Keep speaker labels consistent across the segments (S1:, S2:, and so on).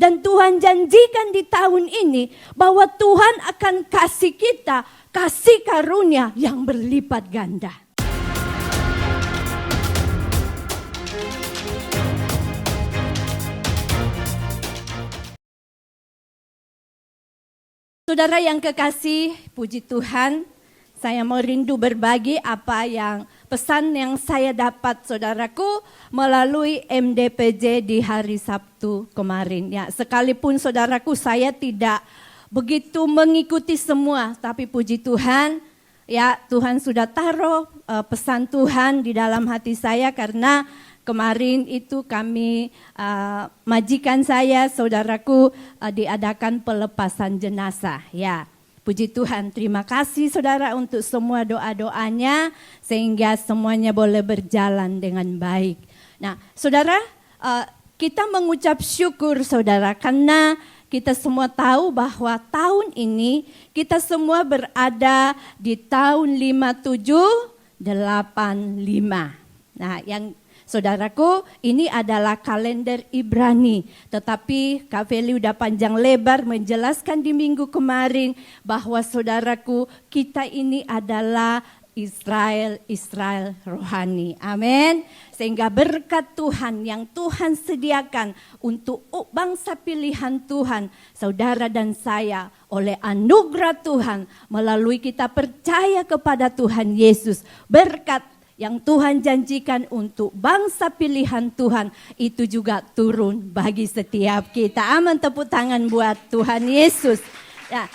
S1: Dan Tuhan janjikan di tahun ini bahwa Tuhan akan kasih kita kasih karunia yang berlipat ganda. Saudara yang kekasih, puji Tuhan, saya mau rindu berbagi apa yang pesan yang saya dapat saudaraku melalui MDPJ di hari Sabtu kemarin. Ya, sekalipun saudaraku saya tidak begitu mengikuti semua, tapi puji Tuhan, ya Tuhan sudah taruh pesan Tuhan di dalam hati saya karena kemarin itu kami, majikan saya, saudaraku, diadakan pelepasan jenazah. Ya, puji Tuhan, terima kasih saudara untuk semua doa-doanya, sehingga semuanya boleh berjalan dengan baik. Nah, saudara, kita mengucap syukur saudara, karena kita semua tahu bahwa tahun ini kita semua berada di tahun 5785. Nah, yang saudaraku, ini adalah kalender Ibrani. Tetapi Kak Feli udah panjang lebar menjelaskan di minggu kemarin bahwa saudaraku, kita ini adalah Israel rohani. Amin. Sehingga berkat Tuhan yang Tuhan sediakan untuk bangsa pilihan Tuhan, saudara dan saya, oleh anugerah Tuhan, melalui kita percaya kepada Tuhan Yesus, berkat yang Tuhan janjikan untuk bangsa pilihan Tuhan itu juga turun bagi setiap kita. Amin, tepuk tangan buat Tuhan Yesus. Ya,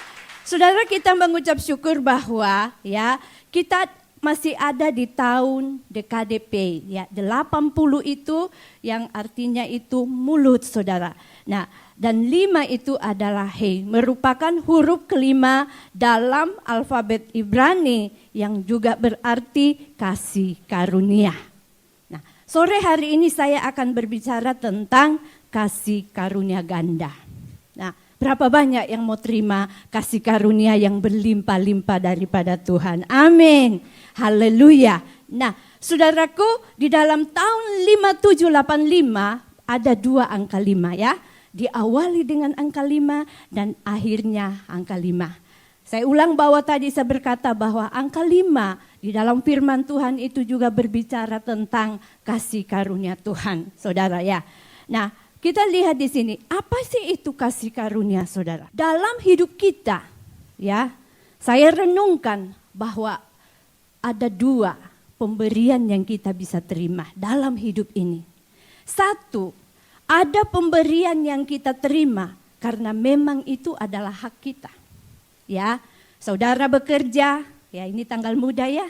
S1: saudara, kita mengucap syukur bahwa ya kita masih ada di tahun DKDP. Ya, 80 itu yang artinya itu mulut saudara. Nah, dan 5 itu adalah He, merupakan huruf kelima dalam alfabet Ibrani yang juga berarti kasih karunia. Nah, sore hari ini saya akan berbicara tentang kasih karunia ganda. Nah, berapa banyak yang mau terima kasih karunia yang berlimpah-limpah daripada Tuhan? Amin. Haleluya. Nah, saudaraku, di dalam tahun 5785 ada 2 angka 5 ya. Diawali dengan angka 5 dan akhirnya angka 5. Saya ulang bahwa tadi saya berkata bahwa angka 5 di dalam firman Tuhan itu juga berbicara tentang kasih karunia Tuhan, saudara ya. Nah, kita lihat di sini, apa sih itu kasih karunia, saudara? Dalam hidup kita, ya, saya renungkan bahwa ada 2 pemberian yang kita bisa terima dalam hidup ini. 1, ada pemberian yang kita terima karena memang itu adalah hak kita. Ya, saudara bekerja, ya ini tanggal muda ya.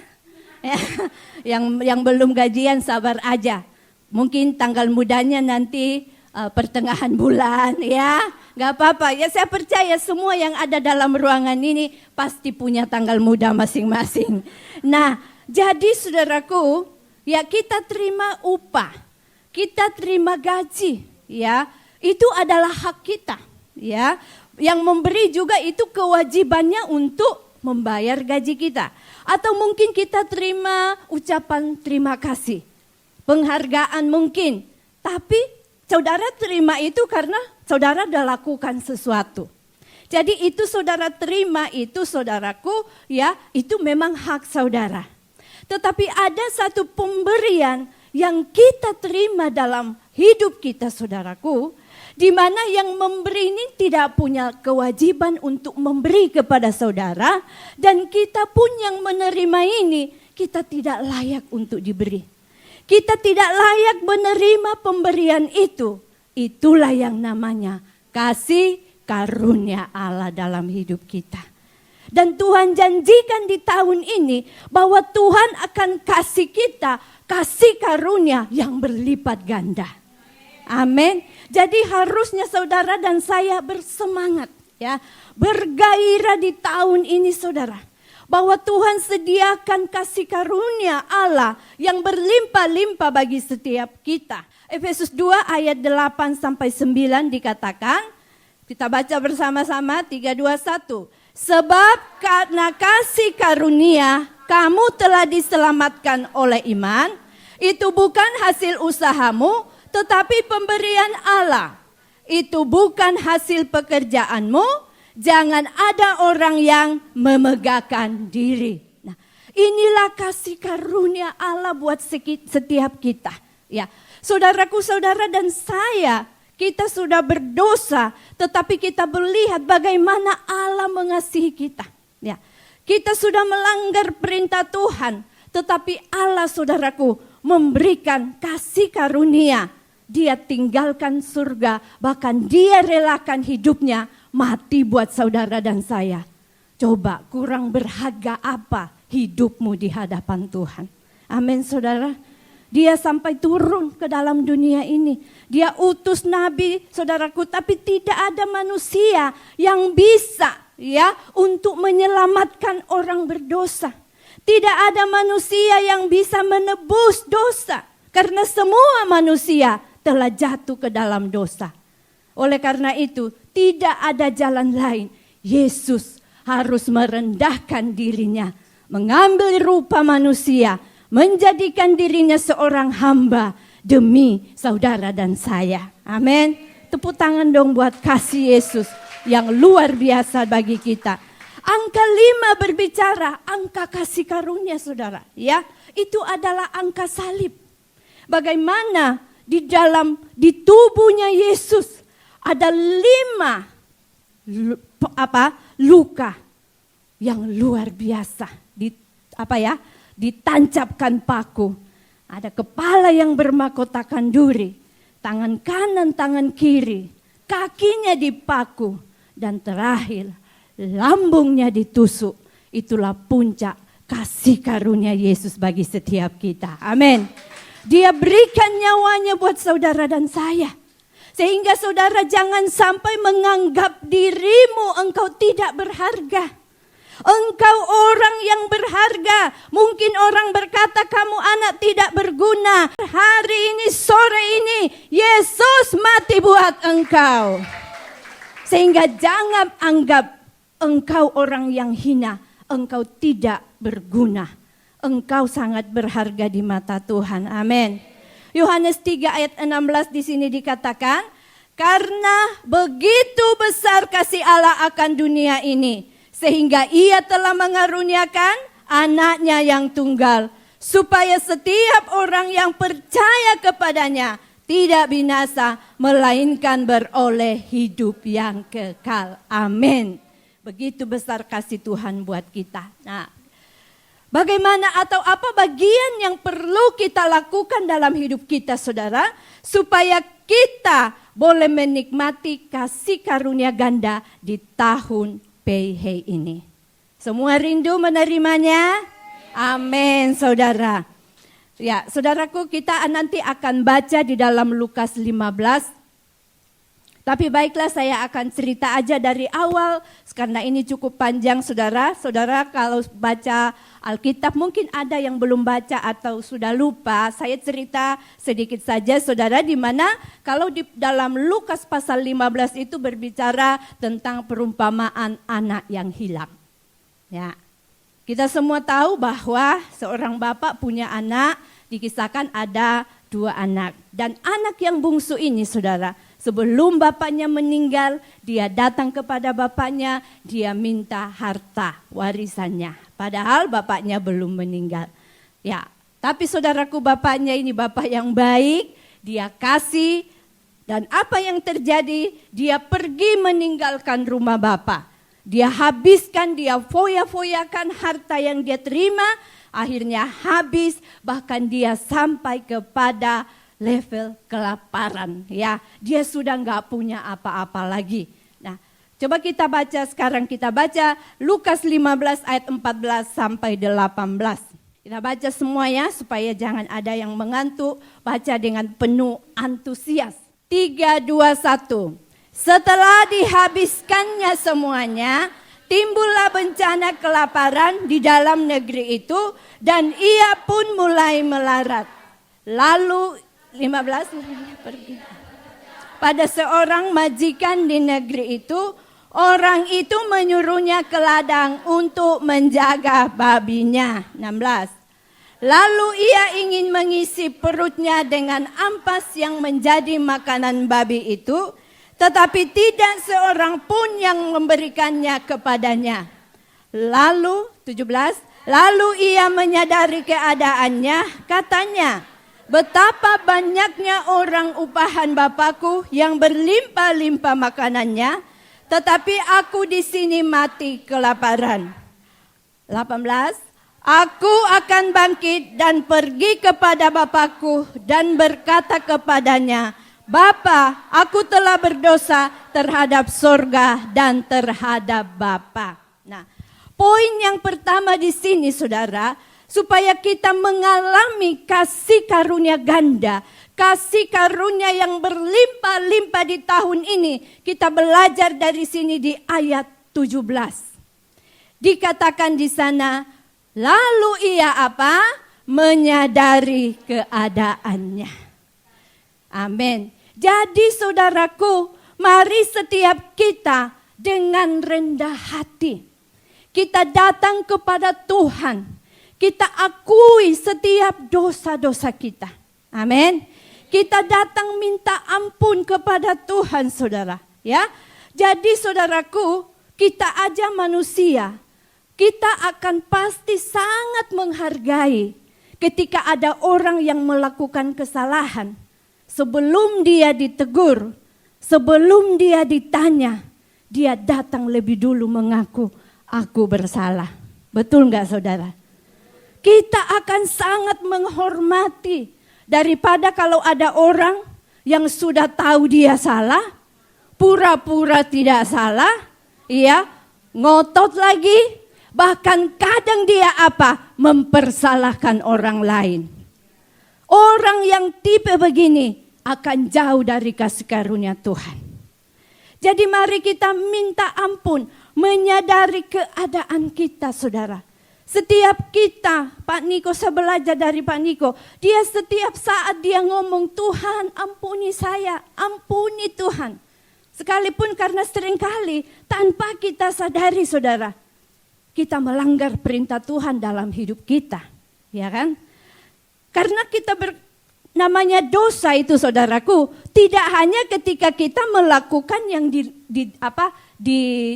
S1: Yang belum gajian sabar aja. Mungkin tanggal mudanya nanti pertengahan bulan ya. Gak apa-apa, ya saya percaya semua yang ada dalam ruangan ini pasti punya tanggal muda masing-masing. Nah, jadi saudaraku, ya kita terima upah, kita terima gaji. Ya, itu adalah hak kita, ya. Yang memberi juga itu kewajibannya untuk membayar gaji kita. Atau mungkin kita terima ucapan terima kasih, penghargaan mungkin. Tapi saudara terima itu karena saudara sudah lakukan sesuatu. Jadi itu saudara terima itu saudaraku, ya, itu memang hak saudara. Tetapi ada satu pemberian yang kita terima dalam hidup kita, saudaraku, di mana yang memberi ini tidak punya kewajiban untuk memberi kepada saudara, dan kita pun yang menerima ini, kita tidak layak untuk diberi. Kita tidak layak menerima pemberian itu. Itulah yang namanya kasih karunia Allah dalam hidup kita. Dan Tuhan janjikan di tahun ini bahwa Tuhan akan kasih kita kasih karunia yang berlipat ganda. Amin. Jadi harusnya saudara dan saya bersemangat ya, bergairah di tahun ini saudara, bahwa Tuhan sediakan kasih karunia Allah yang berlimpah-limpah bagi setiap kita. Efesus 2 ayat 8 sampai 9 dikatakan, kita baca bersama-sama 3, 2, 1. Sebab karena kasih karunia kamu telah diselamatkan oleh iman, itu bukan hasil usahamu, tetapi pemberian Allah. itu bukan hasil pekerjaanmu. Jangan ada orang yang memegahkan diri. Nah, inilah kasih karunia Allah buat setiap kita. Ya, saudaraku, saudara dan saya, kita sudah berdosa, tetapi kita melihat bagaimana Allah mengasihi kita. Ya, kita sudah melanggar perintah Tuhan, tetapi Allah, saudaraku, memberikan kasih karunia. Dia tinggalkan surga, bahkan dia relakan hidupnya mati buat saudara dan saya. Coba kurang berharga apa hidupmu di hadapan Tuhan. Amin, saudara. Dia sampai turun ke dalam dunia ini. Dia utus nabi, saudaraku, tapi tidak ada manusia yang bisa ya untuk menyelamatkan orang berdosa. Tidak ada manusia yang bisa menebus dosa, karena semua manusia telah jatuh ke dalam dosa. Oleh karena itu, tidak ada jalan lain. Yesus harus merendahkan dirinya, mengambil rupa manusia, menjadikan dirinya seorang hamba demi saudara dan saya. Amin. Tepuk tangan dong buat kasih Yesus yang luar biasa bagi kita. Angka 5 berbicara angka kasih karunia, saudara. Ya, itu adalah angka salib. Bagaimana di tubuhnya Yesus ada 5 luka yang luar biasa. Ditancapkan paku. Ada kepala yang bermahkotakan duri, tangan kanan, tangan kiri, kakinya dipaku, dan terakhir lambungnya ditusuk. Itulah puncak kasih karunia Yesus bagi setiap kita. Amin. Dia berikan nyawanya buat saudara dan saya. Sehingga saudara jangan sampai menganggap dirimu engkau tidak berharga. Engkau orang yang berharga. Mungkin orang berkata kamu anak tidak berguna. Hari ini, sore ini, Yesus mati buat engkau. Sehingga jangan anggap engkau orang yang hina. Engkau tidak berguna. Engkau sangat berharga di mata Tuhan. Amin. Yohanes 3 ayat 16 di sini dikatakan, karena begitu besar kasih Allah akan dunia ini, sehingga ia telah mengaruniakan anaknya yang tunggal, supaya setiap orang yang percaya kepadanya tidak binasa, melainkan beroleh hidup yang kekal. Amin. Begitu besar kasih Tuhan buat kita. Nah, bagaimana atau apa bagian yang perlu kita lakukan dalam hidup kita, saudara, supaya kita boleh menikmati kasih karunia ganda di tahun PH ini. Semua rindu menerimanya? Amin, saudara. Ya, saudaraku, kita nanti akan baca di dalam Lukas 15. Tapi baiklah, saya akan cerita aja dari awal, karena ini cukup panjang, saudara. Saudara kalau baca Alkitab mungkin ada yang belum baca atau sudah lupa. Saya cerita sedikit saja, saudara, di mana kalau di dalam Lukas pasal 15 itu berbicara tentang perumpamaan anak yang hilang. Ya, kita semua tahu bahwa seorang bapak punya anak, dikisahkan ada 2 anak. Dan anak yang bungsu ini, saudara, sebelum bapaknya meninggal, dia datang kepada bapaknya, dia minta harta warisannya. Padahal bapaknya belum meninggal. Ya, tapi saudaraku, bapaknya ini bapak yang baik, dia kasih. Dan apa yang terjadi? Dia pergi meninggalkan rumah bapak. Dia habiskan, dia foya-foyakan harta yang dia terima. Akhirnya habis, bahkan dia sampai kepada level kelaparan, ya. Dia sudah nggak punya apa-apa lagi. Nah, coba kita baca sekarang, kita baca Lukas 15 ayat 14 sampai 18. Kita baca semua ya, supaya jangan ada yang mengantuk. Baca dengan penuh antusias. 3, 2, 1. Setelah dihabiskannya semuanya, timbullah bencana kelaparan di dalam negeri itu, dan ia pun mulai melarat. Lalu 15 pergi. Pada seorang majikan di negeri itu, orang itu menyuruhnya ke ladang untuk menjaga babinya. 16. Lalu ia ingin mengisi perutnya dengan ampas yang menjadi makanan babi itu, tetapi tidak seorang pun yang memberikannya kepadanya. Lalu 17, lalu ia menyadari keadaannya, katanya, betapa banyaknya orang upahan Bapakku yang berlimpah-limpah makanannya, tetapi aku di sini mati kelaparan. 18, aku akan bangkit dan pergi kepada Bapakku dan berkata kepadanya, Bapa, aku telah berdosa terhadap sorga dan terhadap Bapa. Nah, poin yang pertama di sini, saudara, supaya kita mengalami kasih karunia ganda, kasih karunia yang berlimpah-limpah di tahun ini, kita belajar dari sini di ayat 17. Dikatakan di sana, lalu ia apa? Menyadari keadaannya. Amin. Jadi saudaraku, mari setiap kita dengan rendah hati, kita datang kepada Tuhan. Kita akui setiap dosa-dosa kita. Amin. Kita datang minta ampun kepada Tuhan, saudara. Ya. Jadi saudaraku, kita aja manusia. Kita akan pasti sangat menghargai ketika ada orang yang melakukan kesalahan. Sebelum dia ditegur, sebelum dia ditanya, dia datang lebih dulu mengaku, aku bersalah. Betul enggak, saudara? Kita akan sangat menghormati daripada kalau ada orang yang sudah tahu dia salah, pura-pura tidak salah, ya, ngotot lagi, bahkan kadang dia apa? Mempersalahkan orang lain. Orang yang tipe begini akan jauh dari kasih karunia Tuhan. Jadi mari kita minta ampun, menyadari keadaan kita, saudara. Setiap kita, Pak Niko, saya belajar dari Pak Niko, dia setiap saat dia ngomong, Tuhan ampuni saya, ampuni Tuhan. Sekalipun karena seringkali tanpa kita sadari, saudara, kita melanggar perintah Tuhan dalam hidup kita, ya kan? Karena kita namanya dosa itu, saudaraku, tidak hanya ketika kita melakukan yang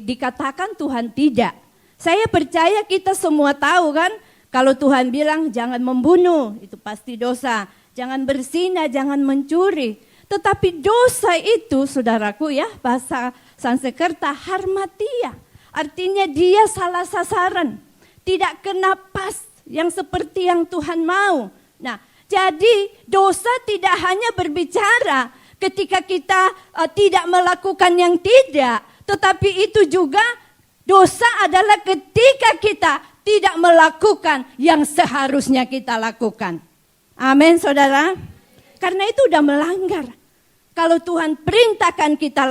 S1: dikatakan Tuhan tidak. Saya percaya kita semua tahu kan, kalau Tuhan bilang jangan membunuh, itu pasti dosa. Jangan berzina, jangan mencuri. Tetapi dosa itu, saudaraku ya, bahasa Sanskerta harmatia. Artinya dia salah sasaran, tidak kena pas yang seperti yang Tuhan mau. Nah, jadi dosa tidak hanya berbicara ketika kita tidak melakukan yang tidak, tetapi itu juga dosa adalah ketika kita tidak melakukan yang seharusnya kita lakukan. Amin, saudara. Karena itu udah melanggar. Kalau Tuhan perintahkan kita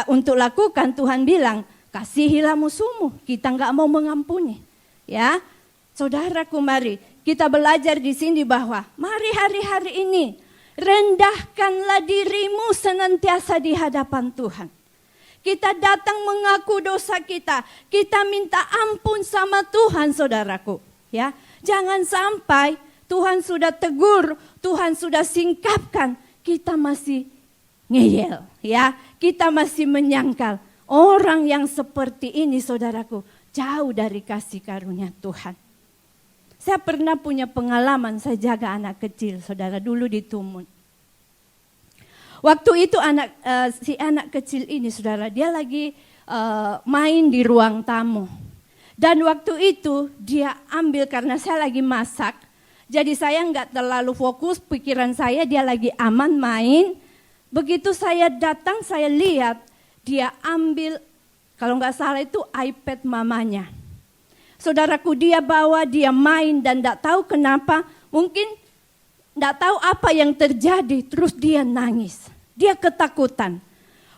S1: untuk lakukan, Tuhan bilang, kasihilah musuhmu. Kita nggak mau mengampuni. Ya, saudaraku, mari kita belajar di sini bahwa mari hari-hari ini rendahkanlah dirimu senantiasa di hadapan Tuhan. Kita datang mengaku dosa kita, kita minta ampun sama Tuhan, saudaraku. Ya, jangan sampai Tuhan sudah tegur, Tuhan sudah singkapkan, kita masih ngeyel, ya, kita masih menyangkal. Orang yang seperti ini, saudaraku, jauh dari kasih karunia Tuhan. Saya pernah punya pengalaman, saya jaga anak kecil, saudara, dulu di Tumun. Waktu itu si anak kecil ini, saudara, dia lagi main di ruang tamu. Dan waktu itu dia ambil, karena saya lagi masak, jadi saya nggak terlalu fokus, pikiran saya dia lagi aman main. Begitu saya datang, saya lihat dia ambil, kalau nggak salah itu iPad mamanya. Saudaraku, dia bawa, dia main dan tidak tahu kenapa, mungkin tidak tahu apa yang terjadi, terus dia nangis, dia ketakutan.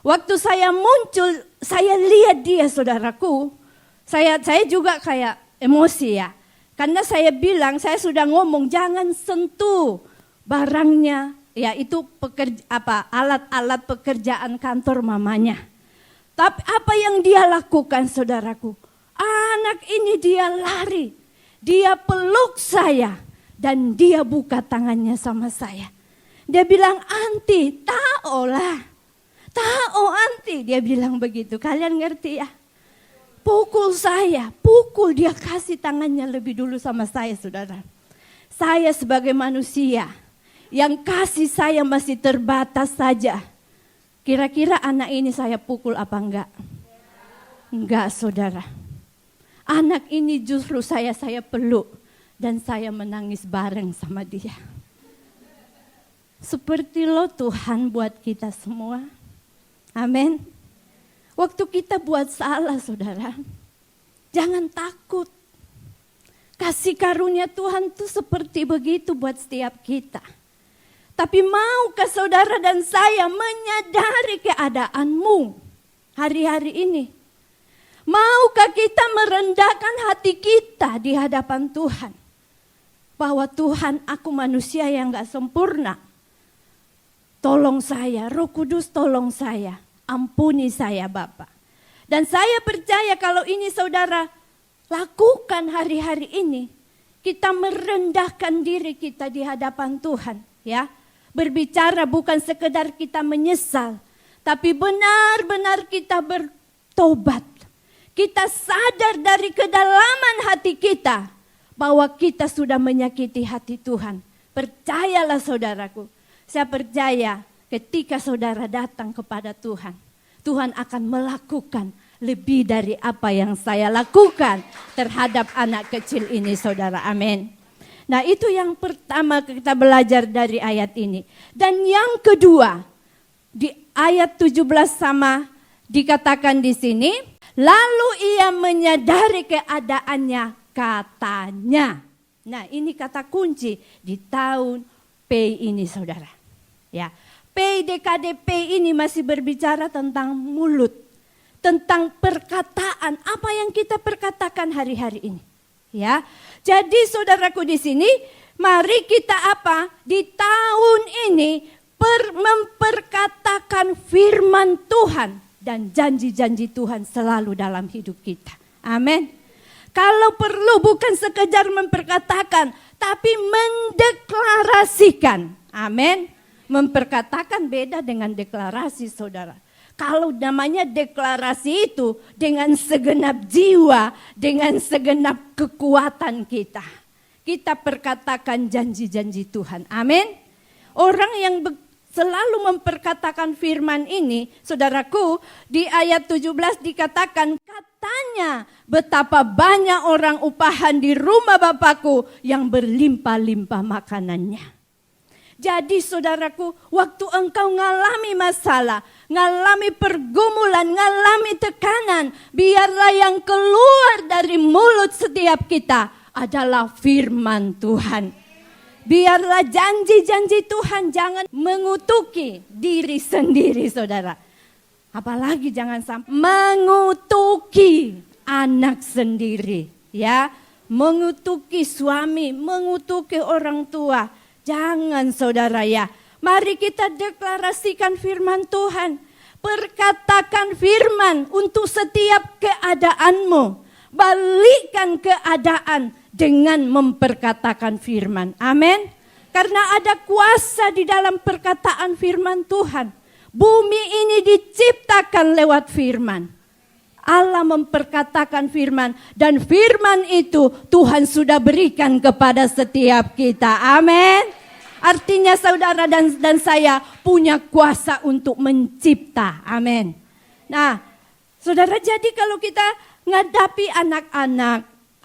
S1: Waktu saya muncul, saya lihat dia, saudaraku, saya juga kayak emosi ya, karena saya bilang, saya sudah ngomong jangan sentuh barangnya, ya itu alat-alat pekerjaan kantor mamanya. Tapi apa yang dia lakukan, saudaraku? Anak ini dia lari, dia peluk saya dan dia buka tangannya sama saya. Dia bilang, "Anti, taolah. Tahu anti, dia bilang begitu. Kalian ngerti ya? Pukul saya, pukul, dia kasih tangannya lebih dulu sama saya, saudara. Saya sebagai manusia, yang kasih saya masih terbatas saja. Kira-kira anak ini saya pukul apa enggak? Enggak, saudara. Anak ini justru saya peluk dan saya menangis bareng sama dia. Seperti lo Tuhan buat kita semua. Amin. Waktu kita buat salah, saudara, jangan takut. Kasih karunia Tuhan tuh seperti begitu buat setiap kita. Tapi maukah saudara dan saya menyadari keadaanmu hari-hari ini? Maukah kita merendahkan hati kita di hadapan Tuhan? Bahwa Tuhan, aku manusia yang gak sempurna. Tolong saya, Roh Kudus tolong saya. Ampuni saya Bapa. Dan saya percaya kalau ini saudara lakukan hari-hari ini. Kita merendahkan diri kita di hadapan Tuhan. Ya, berbicara bukan sekedar kita menyesal. Tapi benar-benar kita bertobat. Kita sadar dari kedalaman hati kita. Bahwa kita sudah menyakiti hati Tuhan. Percayalah saudaraku. Saya percaya ketika saudara datang kepada Tuhan, Tuhan akan melakukan lebih dari apa yang saya lakukan terhadap anak kecil ini, saudara. Amin. Nah, itu yang pertama kita belajar dari ayat ini. Dan yang kedua, di ayat 17 sama dikatakan di sini, lalu ia menyadari keadaannya, katanya. Nah, ini kata kunci di tahun P ini, saudara. Ya, PDKDP ini masih berbicara tentang mulut, tentang perkataan, apa yang kita perkatakan hari-hari ini. Ya, jadi saudaraku di sini, mari kita apa? Di tahun ini memperkatakan firman Tuhan dan janji-janji Tuhan selalu dalam hidup kita. Amin. Kalau perlu bukan sekedar memperkatakan, tapi mendeklarasikan. Amin. Memperkatakan beda dengan deklarasi, saudara. Kalau namanya deklarasi itu dengan segenap jiwa, dengan segenap kekuatan kita. Kita perkatakan janji-janji Tuhan. Amin. Orang yang selalu memperkatakan firman ini, saudaraku, di ayat 17 dikatakan, katanya betapa banyak orang upahan di rumah Bapakku yang berlimpah-limpah makanannya. Jadi saudaraku, waktu engkau ngalami masalah, ngalami pergumulan, ngalami tekanan, biarlah yang keluar dari mulut setiap kita adalah firman Tuhan. Biarlah janji-janji Tuhan, jangan mengutuki diri sendiri, saudara. Apalagi jangan sampai mengutuki anak sendiri, ya, mengutuki suami, mengutuki orang tua. Jangan, saudara, ya. Mari kita deklarasikan firman Tuhan. Perkatakan firman untuk setiap keadaanmu. Balikkan keadaan dengan memperkatakan firman. Amin. Karena ada kuasa di dalam perkataan firman Tuhan. Bumi ini diciptakan lewat firman. Allah memperkatakan firman, dan firman itu Tuhan sudah berikan kepada setiap kita. Amin. Artinya saudara dan saya punya kuasa untuk mencipta. Amin. Nah, saudara, jadi kalau kita ngadapi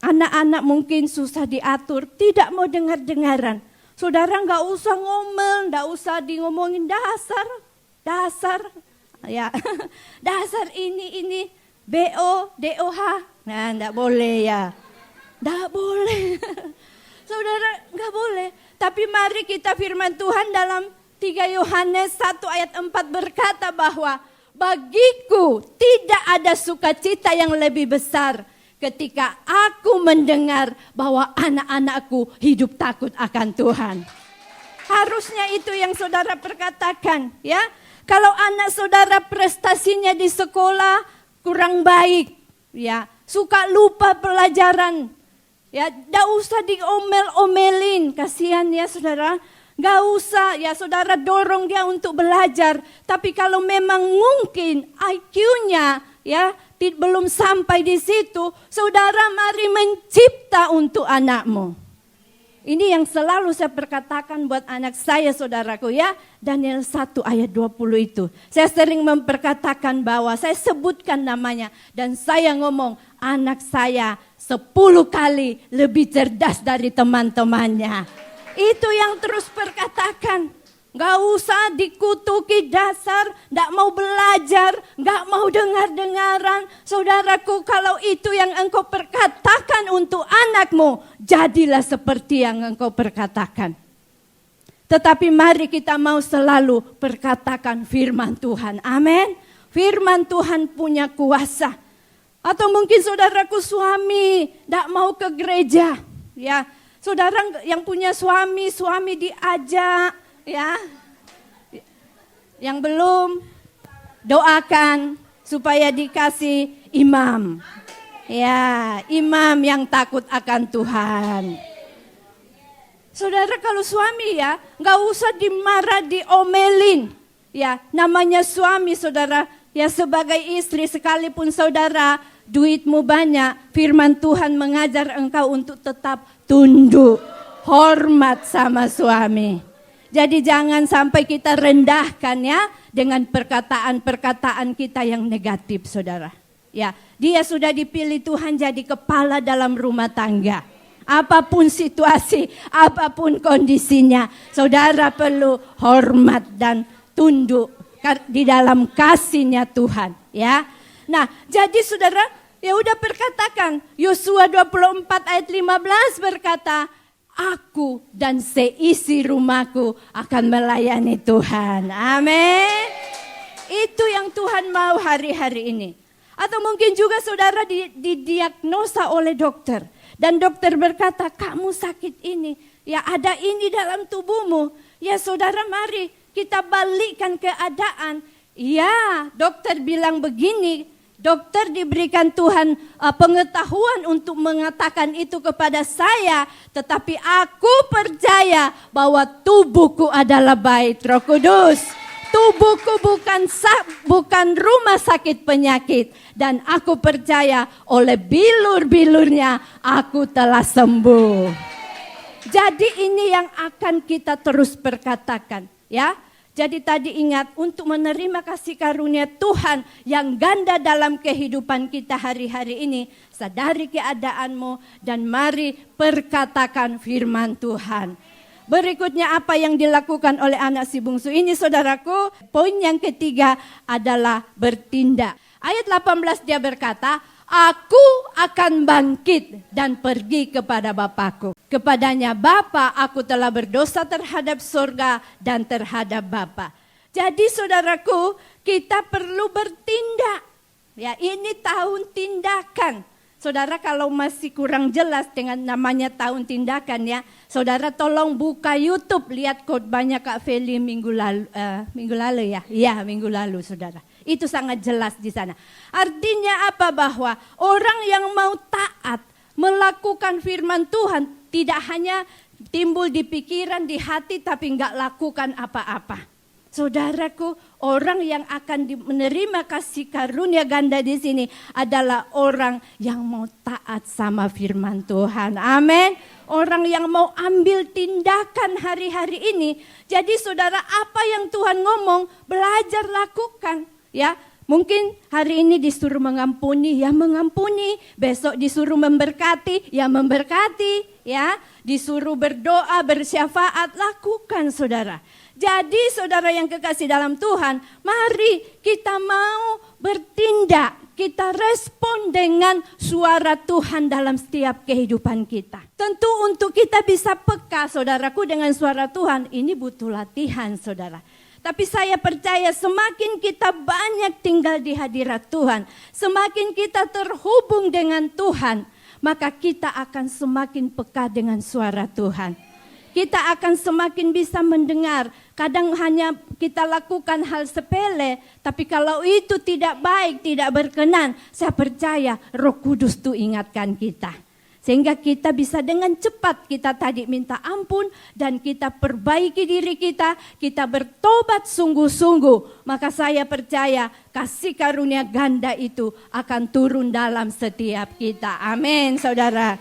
S1: anak-anak mungkin susah diatur, tidak mau dengar-dengaran. Saudara nggak usah ngomel, nggak usah ngomongin dasar, ya, dasar ini. BO, DOH, nah enggak boleh ya, enggak boleh. Saudara, enggak boleh. Tapi mari kita firman Tuhan dalam 3 Yohanes 1 ayat 4 berkata bahwa bagiku tidak ada sukacita yang lebih besar ketika aku mendengar bahwa anak-anakku hidup takut akan Tuhan. Harusnya itu yang saudara perkatakan, ya. Kalau anak saudara prestasinya di sekolah kurang baik, ya, suka lupa pelajaran, ya, tidak usah diomel-omelin, kasihan ya saudara, Gak usah ya saudara dorong dia untuk belajar. Tapi kalau memang mungkin IQ-nya ya belum sampai di situ, saudara mari mencipta untuk anakmu. Ini yang selalu saya perkatakan buat anak saya saudaraku ya. Daniel 1 ayat 20 itu. Saya sering memperkatakan bahwa saya sebutkan namanya. Dan saya ngomong anak saya 10 kali lebih cerdas dari teman-temannya. Itu yang terus perkatakan. Gak usah dikutuki dasar, gak mau belajar, gak mau dengar-dengaran. Saudaraku, kalau itu yang engkau perkatakan untuk anakmu, jadilah seperti yang engkau perkatakan. Tetapi mari kita mau selalu perkatakan firman Tuhan. Amin. Firman Tuhan punya kuasa. Atau mungkin saudaraku suami gak mau ke gereja. Ya, saudara yang punya suami diajak. Ya, yang belum doakan supaya dikasih imam. Ya, imam yang takut akan Tuhan. Saudara kalau suami ya, nggak usah dimarah, diomelin. Ya, namanya suami saudara, ya sebagai istri sekalipun saudara, duitmu banyak, firman Tuhan mengajar engkau untuk tetap tunduk, hormat sama suami. Jadi jangan sampai kita rendahkan ya dengan perkataan-perkataan kita yang negatif saudara. Ya, dia sudah dipilih Tuhan jadi kepala dalam rumah tangga. Apapun situasi, apapun kondisinya, saudara perlu hormat dan tunduk di dalam kasih-Nya Tuhan, ya. Nah, jadi saudara, ya udah perkatakan Yosua 24 ayat 15 berkata, aku dan seisi rumahku akan melayani Tuhan. Amin. Itu yang Tuhan mau hari-hari ini. Atau mungkin juga saudara didiagnosa oleh dokter. Dan dokter berkata, kamu sakit ini. Ya ada ini dalam tubuhmu. Ya saudara mari kita balikkan keadaan. Ya dokter bilang begini. Dokter diberikan Tuhan pengetahuan untuk mengatakan itu kepada saya. Tetapi aku percaya bahwa tubuhku adalah bait Roh Kudus. Tubuhku bukan rumah sakit penyakit. Dan aku percaya oleh bilur-bilurnya aku telah sembuh. Jadi ini yang akan kita terus perkatakan ya. Jadi tadi ingat untuk menerima kasih karunia Tuhan yang ganda dalam kehidupan kita hari-hari ini. Sadari keadaanmu dan mari perkatakan firman Tuhan. Berikutnya apa yang dilakukan oleh anak si bungsu ini saudaraku. Poin yang ketiga adalah bertindak. Ayat 18 dia berkata, aku akan bangkit dan pergi kepada Bapakku. Kepadanya, Bapa, aku telah berdosa terhadap surga dan terhadap Bapa. Jadi saudaraku, kita perlu bertindak. Ya, ini tahun tindakan. Saudara kalau masih kurang jelas dengan namanya tahun tindakan ya, saudara tolong buka YouTube, lihat khotbahnya Kak Feli minggu lalu ya. Iya, minggu lalu saudara. Itu sangat jelas di sana. Artinya apa? Bahwa orang yang mau taat melakukan firman Tuhan tidak hanya timbul di pikiran, di hati, tapi enggak lakukan apa-apa. Saudaraku, orang yang akan menerima kasih karunia ganda di sini adalah orang yang mau taat sama firman Tuhan. Amin. Orang yang mau ambil tindakan hari-hari ini. Jadi saudara, apa yang Tuhan ngomong, belajar lakukan. Ya, mungkin hari ini disuruh mengampuni, ya mengampuni. Besok disuruh memberkati, ya memberkati. Ya, disuruh berdoa, bersyafaat, lakukan saudara. Jadi saudara yang kekasih dalam Tuhan, mari kita mau bertindak. Kita respon dengan suara Tuhan dalam setiap kehidupan kita. Tentu untuk kita bisa peka saudaraku dengan suara Tuhan, ini butuh latihan saudara. Tapi saya percaya semakin kita banyak tinggal di hadirat Tuhan, semakin kita terhubung dengan Tuhan, maka kita akan semakin peka dengan suara Tuhan. Kita akan semakin bisa mendengar. Kadang hanya kita lakukan hal sepele, tapi kalau itu tidak baik, tidak berkenan, saya percaya Roh Kudus itu ingatkan kita. Sehingga kita bisa dengan cepat kita tadi minta ampun dan kita perbaiki diri kita bertobat sungguh-sungguh. Maka saya percaya kasih karunia ganda itu akan turun dalam setiap kita. Amin, saudara.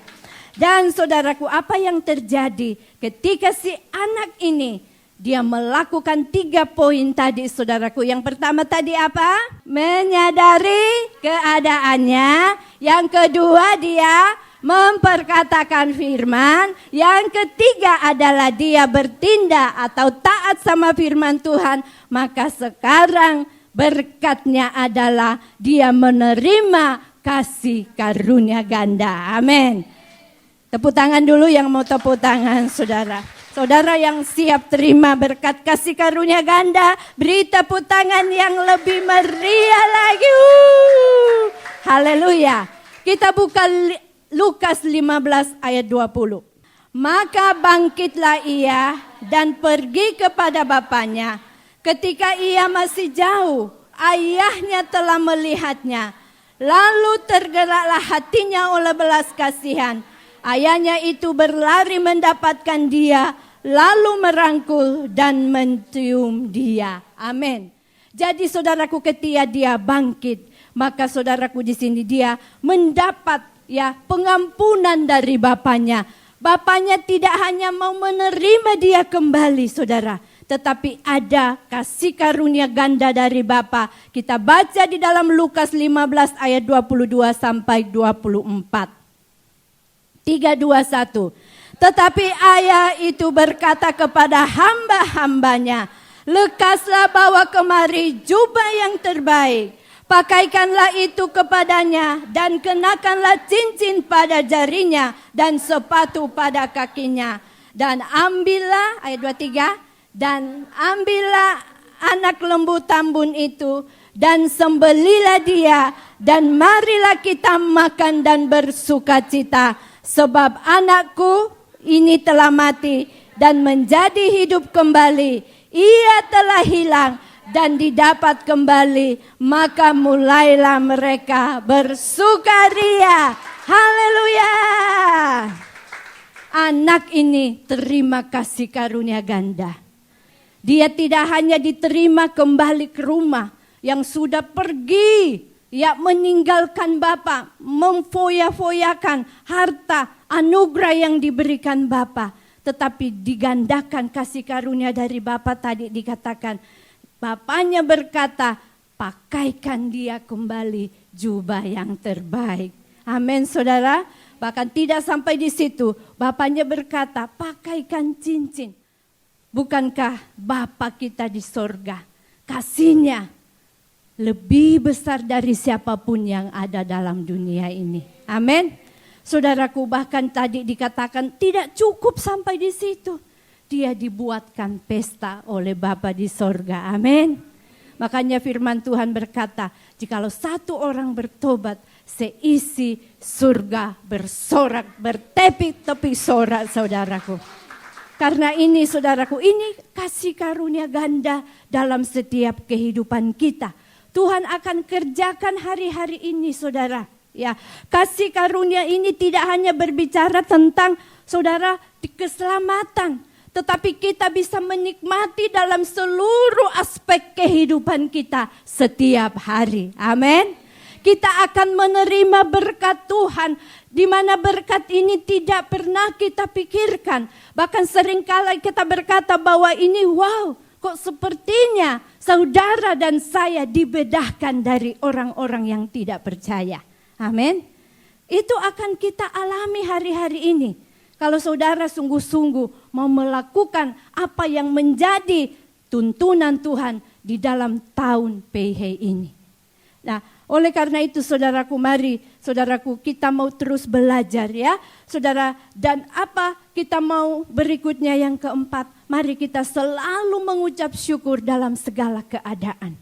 S1: Dan saudaraku, apa yang terjadi ketika si anak ini dia melakukan 3 poin tadi, saudaraku. Yang pertama tadi apa? Menyadari keadaannya. Yang kedua dia memperkatakan firman. Yang ketiga adalah dia bertindak atau taat sama firman Tuhan. Maka sekarang berkatnya adalah dia menerima kasih karunia ganda. Amin. Tepuk tangan dulu yang mau tepuk tangan, saudara. Saudara yang siap terima berkat kasih karunia ganda, beri tepuk tangan yang lebih meriah lagi. Haleluya. Kita buka Lukas 15 ayat 20. Maka bangkitlah ia dan pergi kepada bapaknya. Ketika ia masih jauh, ayahnya telah melihatnya. Lalu tergeraklah hatinya oleh belas kasihan. Ayahnya itu berlari mendapatkan dia, lalu merangkul dan mencium dia. Amin. Jadi saudaraku, ketika dia bangkit, maka saudaraku di sini dia mendapat pengampunan dari bapaknya. Bapaknya tidak hanya mau menerima dia kembali, saudara, tetapi ada kasih karunia ganda dari Bapa. Kita baca di dalam Lukas 15 ayat 22 sampai 24. 3:21. Tetapi ayah itu berkata kepada hamba-hambanya, lekaslah bawa kemari jubah yang terbaik. Pakaikanlah itu kepadanya dan kenakanlah cincin pada jarinya dan sepatu pada kakinya. Dan ambillah, ayat 23, dan ambillah anak lembu tambun itu dan sembelilah dia dan marilah kita makan dan bersukacita. Sebab anakku ini telah mati dan menjadi hidup kembali. Ia telah hilang dan didapat kembali. Maka mulailah mereka bersukaria. Haleluya. Anak ini terima kasih karunia ganda. Dia tidak hanya diterima kembali ke rumah yang sudah pergi, meninggalkan Bapa, memfoya-foyakan harta anugerah yang diberikan Bapa, tetapi digandakan kasih karunia dari Bapa. Tadi dikatakan bapaknya berkata, pakaikan dia kembali jubah yang terbaik. Amin, saudara. Bahkan tidak sampai di situ, bapaknya berkata, pakaikan cincin. Bukankah Bapa kita di sorga kasihnya lebih besar dari siapapun yang ada dalam dunia ini. Amin. Saudaraku, bahkan tadi dikatakan tidak cukup sampai di situ. Dia dibuatkan pesta oleh Bapa di sorga. Amin. Makanya firman Tuhan berkata, jikalau satu orang bertobat, seisi surga bersorak, bertepik-tepik sorak, saudaraku. Karena ini, saudaraku, ini kasih karunia ganda dalam setiap kehidupan kita. Tuhan akan kerjakan hari-hari ini, saudara. Kasih karunia ini tidak hanya berbicara tentang, saudara, di keselamatan, tetapi kita bisa menikmati dalam seluruh aspek kehidupan kita setiap hari. Amin. Kita akan menerima berkat Tuhan, di mana berkat ini tidak pernah kita pikirkan. Bahkan seringkali kita berkata bahwa ini wow, kok sepertinya saudara dan saya dibedahkan dari orang-orang yang tidak percaya. Amin. Itu akan kita alami hari-hari ini. Kalau saudara sungguh-sungguh mau melakukan apa yang menjadi tuntunan Tuhan di dalam tahun PH ini. Nah, oleh karena itu saudaraku, mari saudaraku kita mau terus belajar ya. Saudara, dan apa kita mau berikutnya yang keempat. Mari kita selalu mengucap syukur dalam segala keadaan.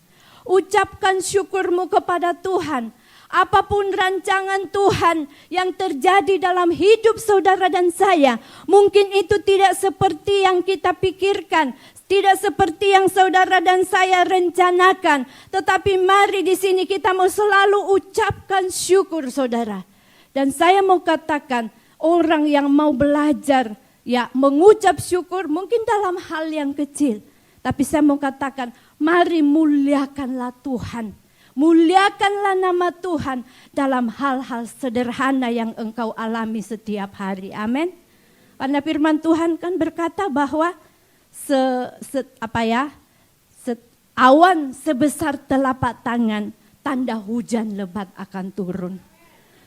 S1: Ucapkan syukurmu kepada Tuhan. Apapun rancangan Tuhan yang terjadi dalam hidup saudara dan saya, mungkin itu tidak seperti yang kita pikirkan, tidak seperti yang saudara dan saya rencanakan. Tetapi mari di sini kita mau selalu ucapkan syukur, saudara. Dan saya mau katakan, orang yang mau belajar ya mengucap syukur mungkin dalam hal yang kecil. Tapi saya mau katakan, mari muliakanlah Tuhan. Muliakanlah nama Tuhan dalam hal-hal sederhana yang engkau alami setiap hari. Amin. Karena firman Tuhan kan berkata bahwa awan sebesar telapak tangan, tanda hujan lebat akan turun.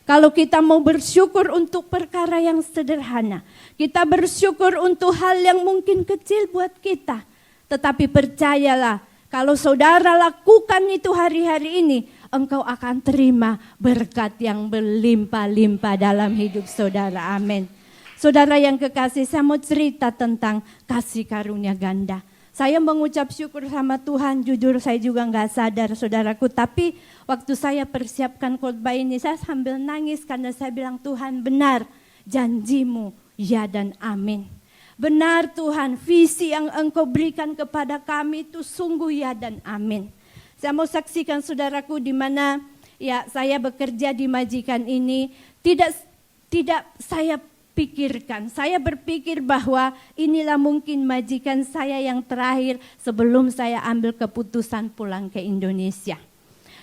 S1: Kalau kita mau bersyukur untuk perkara yang sederhana, kita bersyukur untuk hal yang mungkin kecil buat kita. Tetapi percayalah, kalau saudara lakukan itu hari-hari ini, engkau akan terima berkat yang berlimpah-limpah dalam hidup saudara. Amin. Saudara yang kekasih, saya mau cerita tentang kasih karunia ganda. Saya mengucap syukur sama Tuhan, jujur saya juga gak sadar saudaraku. Tapi waktu saya persiapkan khotbah ini, saya sambil nangis karena saya bilang, Tuhan benar janjimu, ya dan amin. Benar Tuhan, visi yang engkau berikan kepada kami itu sungguh ya dan amin. Saya mau saksikan saudaraku di mana ya saya bekerja di majikan ini, tidak saya pikirkan. Saya berpikir bahwa inilah mungkin majikan saya yang terakhir sebelum saya ambil keputusan pulang ke Indonesia.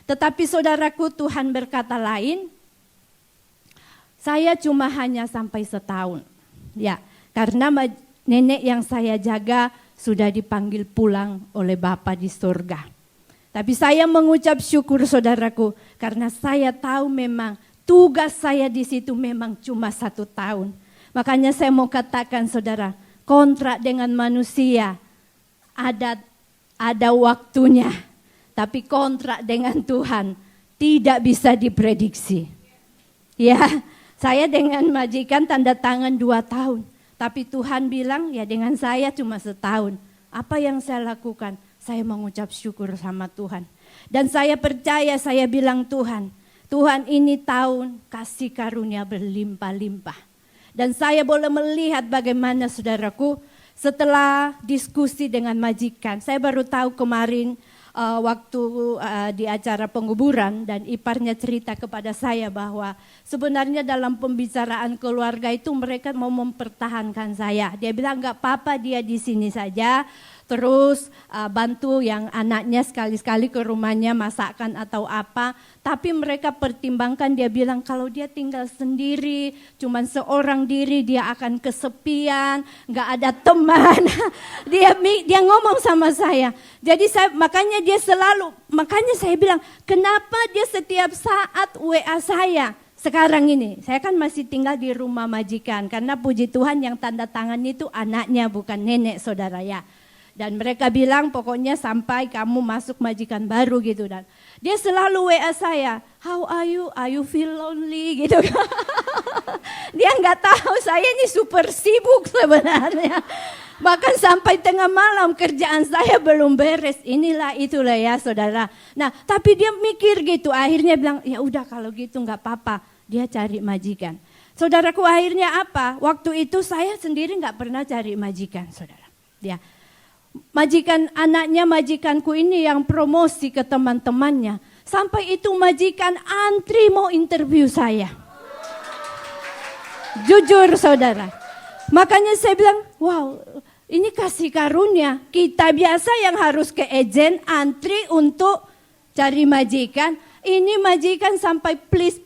S1: Tetapi saudaraku, Tuhan berkata lain. Saya cuma hanya sampai setahun. Ya, karena nenek yang saya jaga sudah dipanggil pulang oleh Bapa di surga. Tapi saya mengucap syukur saudaraku, karena saya tahu memang tugas saya di situ memang cuma 1 tahun. Makanya saya mau katakan saudara, kontrak dengan manusia ada waktunya. Tapi kontrak dengan Tuhan tidak bisa diprediksi. Ya, saya dengan majikan tanda tangan 2 tahun. Tapi Tuhan bilang ya dengan saya cuma 1 tahun. Apa yang saya lakukan? Saya mengucap syukur sama Tuhan. Dan saya percaya, saya bilang Tuhan ini tahun kasih karunia berlimpah-limpah. Dan saya boleh melihat bagaimana saudaraku setelah diskusi dengan majikan. Saya baru tahu kemarin waktu di acara penguburan dan iparnya cerita kepada saya bahwa sebenarnya dalam pembicaraan keluarga itu mereka mau mempertahankan saya. Dia bilang enggak apa-apa dia di sini saja. Terus bantu yang anaknya sekali-sekali ke rumahnya masakan atau apa. Tapi mereka pertimbangkan, dia bilang kalau dia tinggal sendiri, cuman seorang diri, dia akan kesepian, gak ada teman. Dia ngomong sama saya. Jadi makanya saya bilang, kenapa dia setiap saat WA saya? Sekarang ini, saya kan masih tinggal di rumah majikan. Karena puji Tuhan yang tanda tangan itu anaknya bukan nenek saudara ya. Dan mereka bilang pokoknya sampai kamu masuk majikan baru gitu. Dan dia selalu WA saya, how are you? Are you feel lonely? Gitu. Dia nggak tahu saya ini super sibuk sebenarnya. Bahkan sampai tengah malam kerjaan saya belum beres. Inilah itulah ya saudara. Nah tapi dia mikir gitu. Akhirnya bilang ya udah kalau gitu nggak apa-apa. Dia cari majikan. Saudaraku akhirnya apa? Waktu itu saya sendiri nggak pernah cari majikan saudara. Ya. Majikan anaknya majikanku ini yang promosi ke teman-temannya. Sampai itu majikan antri mau interview saya. Jujur saudara. Makanya saya bilang, wow ini kasih karunia. Kita biasa yang harus ke agen antri untuk cari majikan. Ini majikan sampai please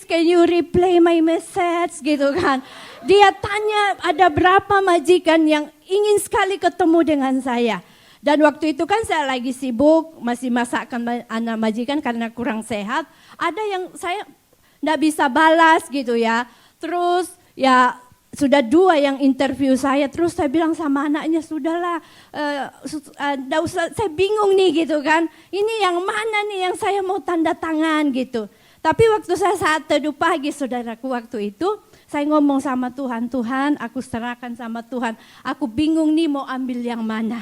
S1: can you replay my message gitu kan. Dia tanya ada berapa majikan yang ingin sekali ketemu dengan saya. Dan waktu itu kan saya lagi sibuk masih masakkan anak majikan karena kurang sehat. Ada yang saya enggak bisa balas gitu ya. Terus ya sudah 2 yang interview saya, terus saya bilang sama anaknya, sudahlah, enggak usah, saya bingung nih gitu kan. Ini yang mana nih yang saya mau tanda tangan gitu. Tapi waktu saya saat teduh pagi saudaraku waktu itu, saya ngomong sama Tuhan, Tuhan aku serahkan sama Tuhan. Aku bingung nih mau ambil yang mana.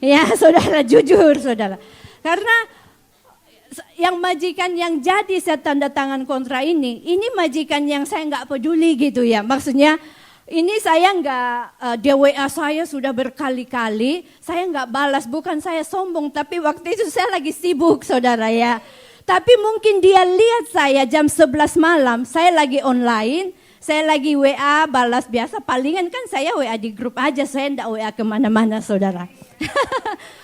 S1: Ya saudara, jujur saudara. Karena yang majikan yang jadi saya tanda tangan kontrak ini majikan yang saya nggak peduli gitu ya. Maksudnya ini saya nggak, dia WA saya sudah berkali-kali, saya nggak balas, bukan saya sombong, tapi waktu itu saya lagi sibuk saudara ya. Tapi mungkin dia lihat saya jam 11 malam, saya lagi online, Saya lagi WA, balas biasa. Palingan kan saya WA di grup aja, saya enggak WA kemana-mana saudara.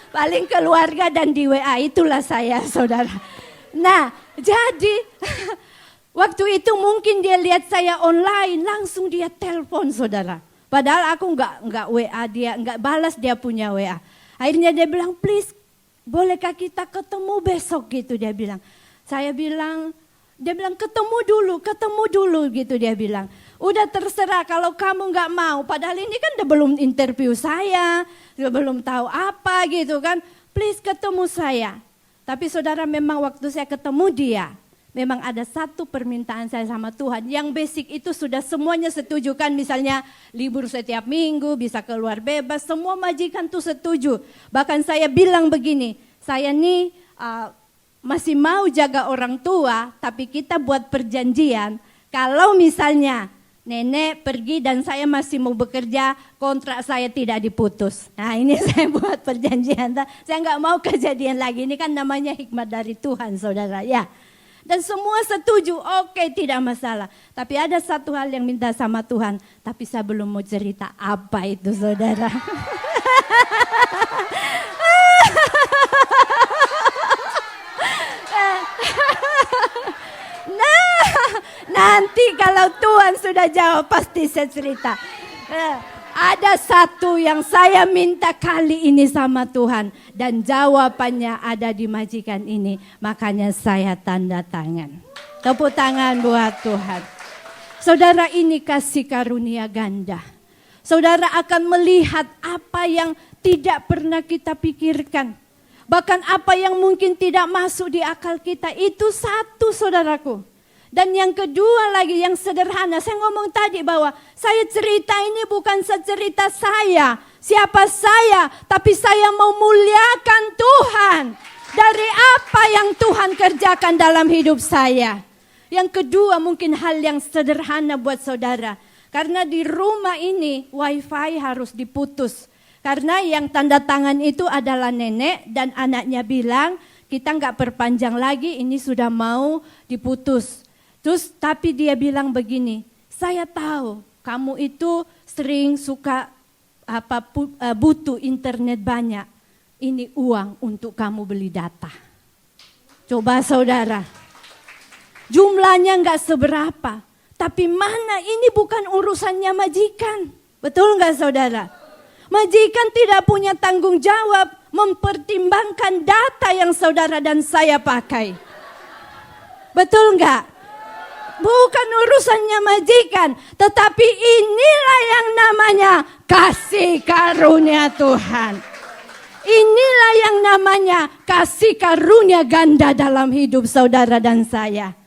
S1: Paling keluarga dan di WA, itulah saya saudara. Nah, jadi waktu itu mungkin dia lihat saya online, langsung dia telepon saudara. Padahal aku enggak WA dia, enggak balas dia punya WA. Akhirnya dia bilang, please bolehkah kita ketemu besok gitu dia bilang. Dia bilang ketemu dulu gitu dia bilang. Udah terserah kalau kamu enggak mau. Padahal ini kan udah belum interview saya, belum tahu apa gitu kan. Please ketemu saya. Tapi saudara memang waktu saya ketemu dia, memang ada satu permintaan saya sama Tuhan. Yang basic itu sudah semuanya setuju kan. Misalnya libur setiap minggu, bisa keluar bebas. Semua majikan tuh setuju. Bahkan saya bilang begini, saya nih masih mau jaga orang tua. Tapi kita buat perjanjian. Kalau misalnya nenek pergi dan saya masih mau bekerja, kontrak saya tidak diputus. Nah ini saya buat perjanjian. Saya nggak mau kejadian lagi. Ini kan namanya hikmat dari Tuhan saudara ya. Dan semua setuju, oke tidak masalah. Tapi ada satu hal yang minta sama Tuhan. Tapi saya belum mau cerita apa itu saudara. Nah, nanti kalau Tuhan sudah jawab pasti saya cerita. Ada satu yang saya minta kali ini sama Tuhan. Dan jawabannya ada di majikan ini. Makanya saya tanda tangan. Tepuk tangan buat Tuhan. Saudara, ini kasih karunia ganda. Saudara akan melihat apa yang tidak pernah kita pikirkan. Bahkan apa yang mungkin tidak masuk di akal kita. Itu satu saudaraku. Dan yang kedua lagi yang sederhana, saya ngomong tadi bahwa saya cerita ini bukan secerita saya, siapa saya, tapi saya mau muliakan Tuhan dari apa yang Tuhan kerjakan dalam hidup saya. Yang kedua mungkin hal yang sederhana buat saudara, karena di rumah ini wifi harus diputus. Karena yang tanda tangan itu adalah nenek dan anaknya bilang kita nggak perpanjang lagi, ini sudah mau diputus. Terus tapi dia bilang begini, saya tahu kamu itu sering suka butuh internet banyak. Ini uang untuk kamu beli data. Coba saudara, jumlahnya nggak seberapa. Tapi mana ini bukan urusannya majikan. Betul nggak saudara? Majikan tidak punya tanggung jawab mempertimbangkan data yang saudara dan saya pakai. Betul nggak? Bukan urusannya majikan, tetapi inilah yang namanya kasih karunia Tuhan. Inilah yang namanya kasih karunia ganda dalam hidup saudara dan saya.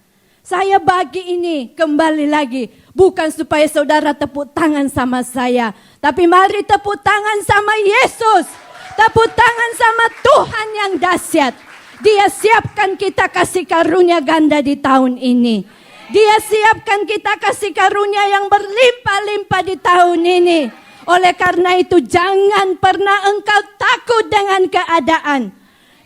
S1: Saya bagi ini kembali lagi, bukan supaya saudara tepuk tangan sama saya, tapi mari tepuk tangan sama Yesus. Tepuk tangan sama Tuhan yang dahsyat. Dia siapkan kita kasih karunia ganda di tahun ini. Dia siapkan kita kasih karunia yang berlimpah-limpah di tahun ini. Oleh karena itu jangan pernah engkau takut dengan keadaan.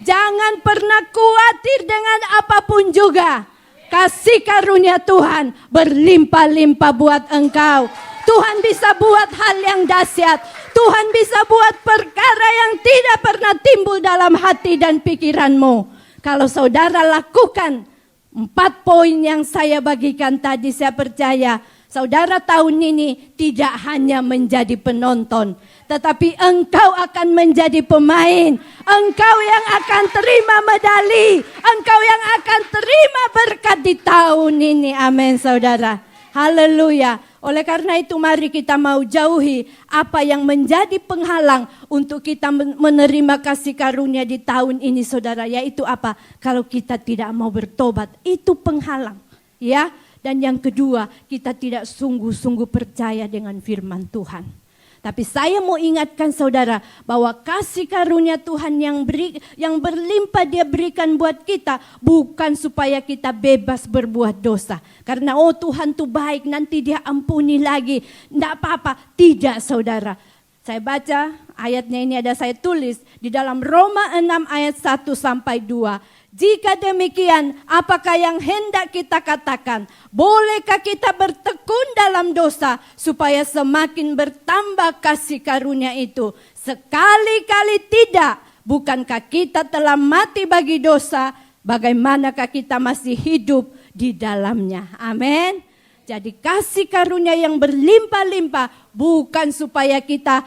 S1: Jangan pernah khawatir dengan apapun juga. Kasih karunia Tuhan berlimpah-limpah buat engkau. Tuhan bisa buat hal yang dahsyat. Tuhan bisa buat perkara yang tidak pernah timbul dalam hati dan pikiranmu. Kalau saudara lakukan 4 poin yang saya bagikan tadi, saya percaya saudara tahun ini tidak hanya menjadi penonton, tetapi engkau akan menjadi pemain. Engkau yang akan terima medali, engkau yang akan terima berkat di tahun ini. Amin saudara. Haleluya. Oleh karena itu mari kita mau jauhi apa yang menjadi penghalang untuk kita menerima kasih karunia di tahun ini saudara. Yaitu apa? Kalau kita tidak mau bertobat, itu penghalang. Ya. Dan yang kedua, kita tidak sungguh-sungguh percaya dengan firman Tuhan. Tapi saya mau ingatkan saudara bahwa kasih karunia Tuhan yang berlimpah dia berikan buat kita bukan supaya kita bebas berbuat dosa. Karena Tuhan tuh baik, nanti dia ampuni lagi. Enggak apa-apa, tidak saudara. Saya baca ayatnya ini ada saya tulis di dalam Roma 6 ayat 1 sampai 2. Jika demikian, apakah yang hendak kita katakan? Bolehkah kita bertekun dalam dosa supaya semakin bertambah kasih karunia itu? Sekali-kali tidak. Bukankah kita telah mati bagi dosa? Bagaimanakah kita masih hidup di dalamnya? Amin. Jadi kasih karunia yang berlimpah-limpah bukan supaya kita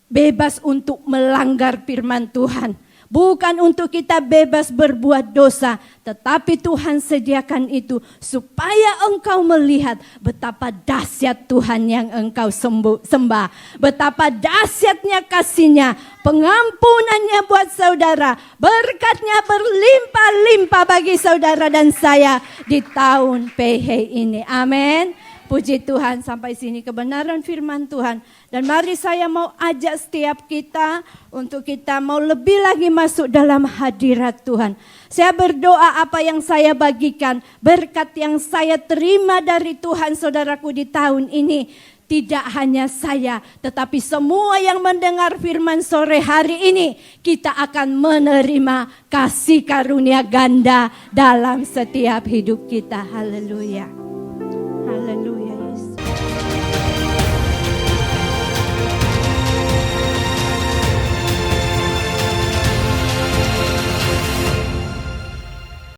S1: bebas untuk melanggar firman Tuhan. Bukan untuk kita bebas berbuat dosa, tetapi Tuhan sediakan itu supaya engkau melihat betapa dahsyat Tuhan yang engkau sembah. Betapa dahsyatnya kasih-Nya, pengampunannya buat saudara, berkat-Nya berlimpah-limpah bagi saudara dan saya di tahun PH ini. Amin. Puji Tuhan, sampai sini kebenaran firman Tuhan. Dan mari saya mau ajak setiap kita untuk kita mau lebih lagi masuk dalam hadirat Tuhan. Saya berdoa apa yang saya bagikan, berkat yang saya terima dari Tuhan saudaraku di tahun ini. Tidak hanya saya, tetapi semua yang mendengar firman sore hari ini, kita akan menerima kasih karunia ganda dalam setiap hidup kita. Haleluya. Haleluya.